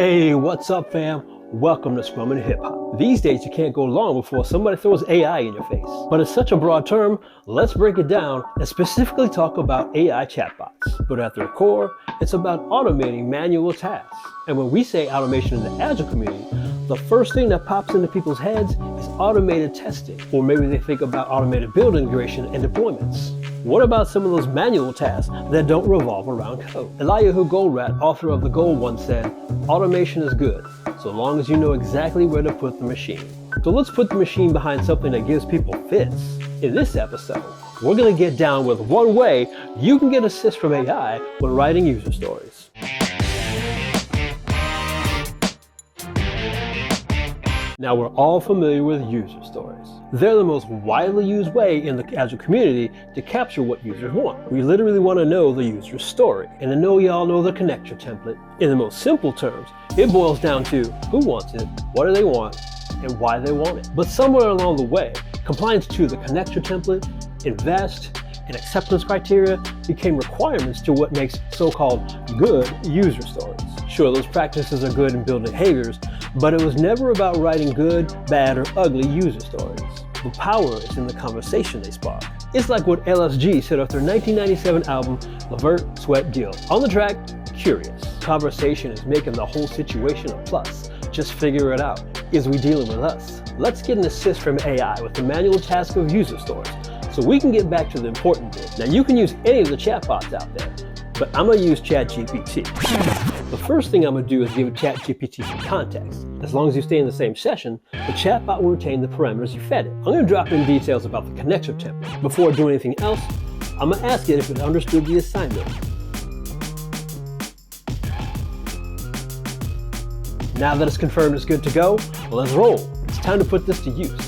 Hey, what's up, fam? Welcome to Scrum and Hip Hop. These days, you can't go long before somebody throws AI in your face. But it's such a broad term, let's break it down and specifically talk about AI chatbots. But at their core, it's about automating manual tasks. And when we say automation in the Agile community, the first thing that pops into people's heads is automated testing. Or maybe they think about automated build integration and deployments. What about some of those manual tasks that don't revolve around code? Eliyahu Goldratt, author of The Goal, once said, "Automation is good, so long as you know exactly where to put the machine." So let's put the machine behind something that gives people fits. In this episode, we're going to get down with one way you can get assist from AI when writing user stories. Now, we're all familiar with user stories. They're the most widely used way in the Agile community to capture what users want. We literally want to know the user's story. And I know y'all know the connector template. In the most simple terms, it boils down to who wants it, what do they want, and why they want it. But somewhere along the way, compliance to the connector template, invest, and acceptance criteria became requirements to what makes so-called good user stories. Sure, those practices are good in building behaviors, but it was never about writing good, bad, or ugly user stories. The power is in the conversation they spark. It's like what LSG said off their 1997 album, Levert, Sweat, Guilt. On the track, Curious. Conversation is making the whole situation a plus. Just figure it out. Is we dealing with us? Let's get an assist from AI with the manual task of user stories, so we can get back to the important bit. Now, you can use any of the chatbots out there, but I'm going to use ChatGPT. The first thing I'm going to do is give ChatGPT some context. As long as you stay in the same session, the chatbot will retain the parameters you fed it. I'm going to drop in details about the connector template. Before doing anything else, I'm going to ask it if it understood the assignment. Now that it's confirmed it's good to go, let's roll. It's time to put this to use.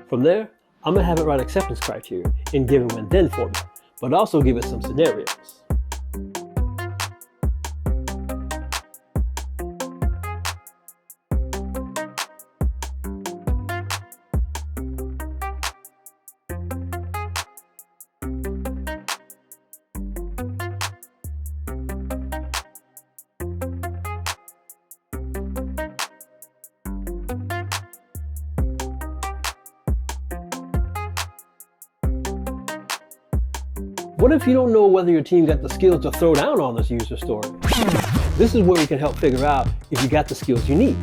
From there, I'm going to have it write acceptance criteria in given when then format, but also give it some scenarios. What if you don't know whether your team got the skills to throw down on this user story? This is where we can help figure out if you got the skills you need.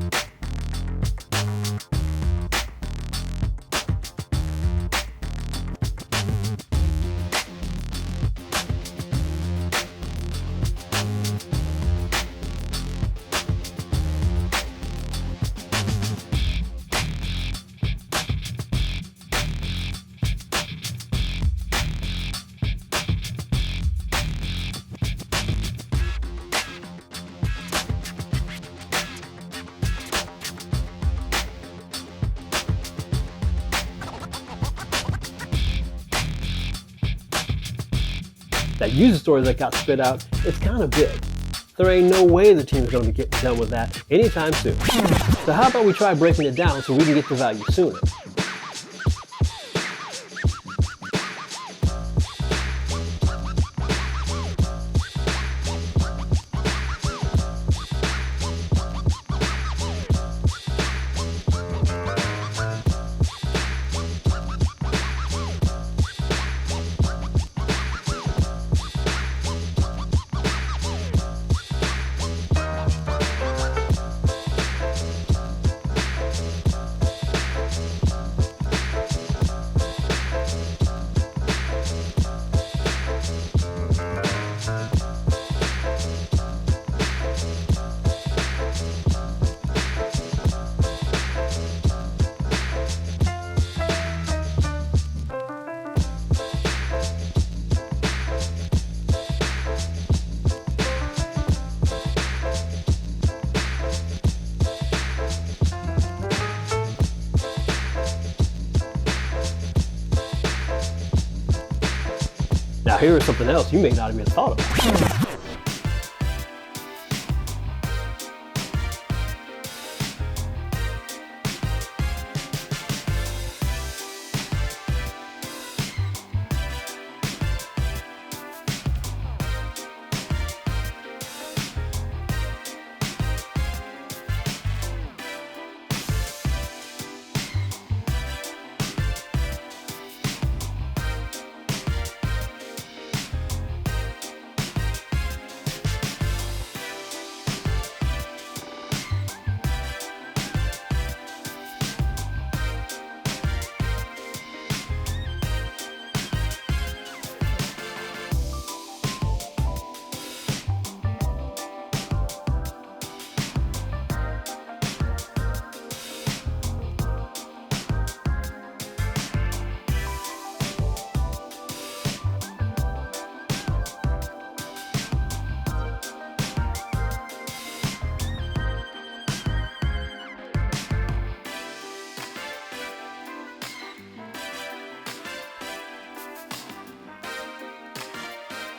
That user story that got spit out, it's kind of big. There ain't no way the team's going to be getting done with that anytime soon. So how about we try breaking it down so we can get to value sooner? Now here is something else you may not have even thought about.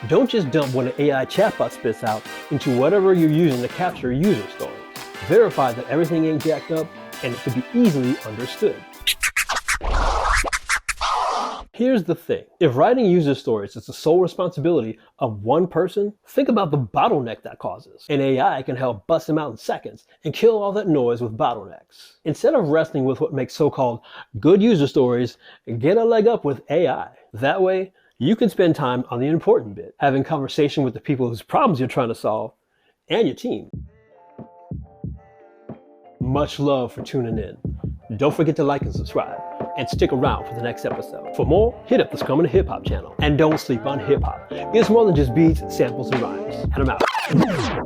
Don't just dump what an AI chatbot spits out into whatever you're using to capture user stories. Verify that everything ain't jacked up and it can be easily understood. Here's the thing. If writing user stories is the sole responsibility of one person, think about the bottleneck that causes. An AI can help bust them out in seconds and kill all that noise with bottlenecks. Instead of wrestling with what makes so-called good user stories, get a leg up with AI. That way, you can spend time on the important bit, having conversation with the people whose problems you're trying to solve, and your team. Much love for tuning in. Don't forget to like and subscribe, and stick around for the next episode. For more, hit up the Scrum and Hip Hop channel. And don't sleep on hip hop. It's more than just beats, samples, and rhymes. And I'm out.